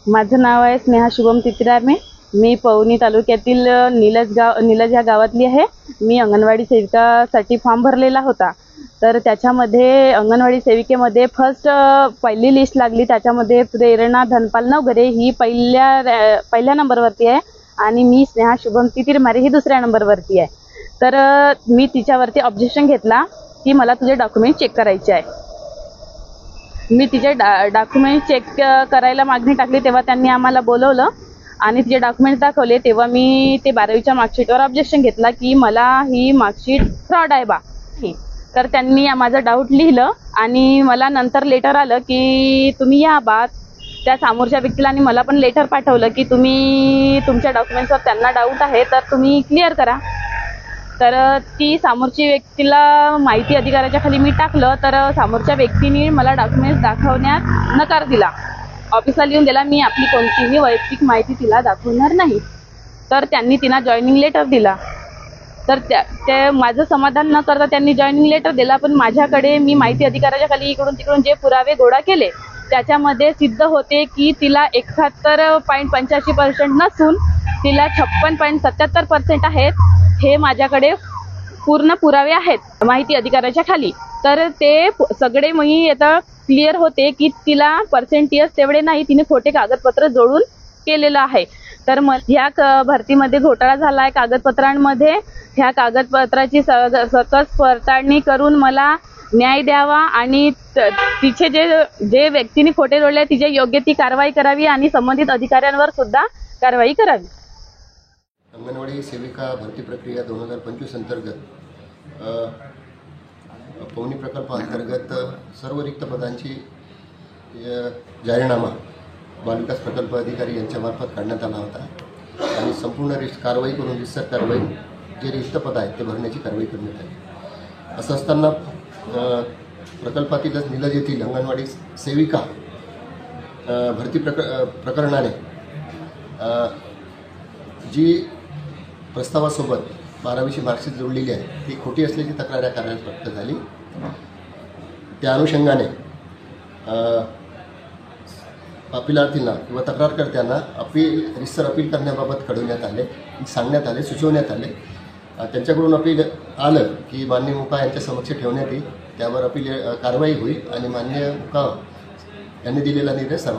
माझं नाव आहे स्नेहा शुभम तित्रामे। मी पवनी तालुक्यातील निलज ह्या गावातली आहे। मी अंगणवाडी सेविकासाठी फॉर्म भरलेला होता। तर त्याच्यामध्ये अंगणवाडी सेविकेमध्ये पहिली लिस्ट लागली। त्याच्यामध्ये प्रेरणा धनपाल नवघरे ही पहिल्या नंबरवरती आहे आणि मी स्नेहा शुभम तित्रामे ही दुसऱ्या नंबरवरती आहे। तर मी तिच्यावरती ऑब्जेक्शन घेतला की मला तुझे डॉक्युमेंट चेक करायचे आहे। मी तिचे डॉक्युमेंट चेक करायला मागणी टाकली तेव्हा त्यांनी आम्हाला बोलवलं आणि तिचे डॉक्युमेंट दाखवले। तेव्हा मी ते 12वीच्या मार्कशीटवर ऑब्जेक्शन घेतला की मला ही मार्कशीट फ्रॉड आहे बा। तर त्यांनी माझं डाऊट लिहिलं आणि मला नंतर लेटर आलं की तुम्ही या बा। त्या समोरच्या व्यक्तीला आणि मला पण लेटर पाठवलं की तुम्ही तुमच्या डॉक्युमेंट्सवर त्यांना डाऊट आहे तर तुम्ही क्लिअर करा। तर ती समोरची व्यक्तीला माहिती अधिकाराच्या खाली मी टाकलं तर समोरच्या व्यक्तीने मला डॉक्युमेंट्स दाखवण्यात नकार दिला। ऑफिसला लिहून दिला मी आपली कोणतीही वैयक्तिक माहिती तिला दाखवणार नाही। तर त्यांनी तिला जॉईनिंग लेटर दिला। तर ते माझं समाधान न करता त्यांनी जॉईनिंग लेटर दिला। पण माझ्याकडे मी माहिती अधिकाराच्या खाली इकडून तिकडून जे पुरावे गोळा केले त्याच्यामध्ये सिद्ध होते की तिला 71.85% नसून तिला 56.77% आहेत। हे माझ्याकडे पूर्ण पुरावे आहेत माहिती अधिकाराच्या खाली। तर ते सगळे मी आता क्लिअर होते की तिला पर्सेंटेज तेवढे नाही, तिने खोटे कागदपत्र जोडून केलेलं आहे। तर ह्या भरतीमध्ये घोटाळा झाला आहे कागदपत्रांमध्ये। ह्या कागदपत्राची सकस पडताळणी करून मला न्याय द्यावा आणि तिचे जे व्यक्तीने खोटे जोडले तिचे योग्य ती कारवाई करावी आणि संबंधित अधिकाऱ्यांवर सुद्धा कारवाई करावी। अंगणवाडी सेविका भरती प्रक्रिया 2025 अंतर्गत पवनी प्रकल्पाअंतर्गत सर्व रिक्त पदांची जाहीरनामा बालविकास प्रकल्प अधिकारी यांच्यामार्फत काढण्यात आला होता आणि संपूर्ण कारवाई करून रितसर कारवाई जे रिक्त पद आहेत ते भरण्याची कारवाई करण्यात आली। असं असताना प्रकल्पातीलच निलज येथील अंगणवाडी सेविका भरती प्रकरणाने जी प्रस्तावासोबत 12वीची मार्कशीट जोडलेली आहे ती खोटी असल्याची तक्रार या कार्यालयात प्राप्त झाली। त्या अनुषंगाने अपिलार्थींना किंवा तक्रारकर्त्यांना रितसर अपील करण्याबाबत कळवण्यात आले, सांगण्यात आले, सुचवण्यात आले। त्यांच्याकडून अपील आलं की माननीय मुका यांच्या समक्ष ठेवण्यात येईल, त्यावर अपील कारवाई होईल आणि माननीय मुका यांनी दिलेला निर्णय सर्व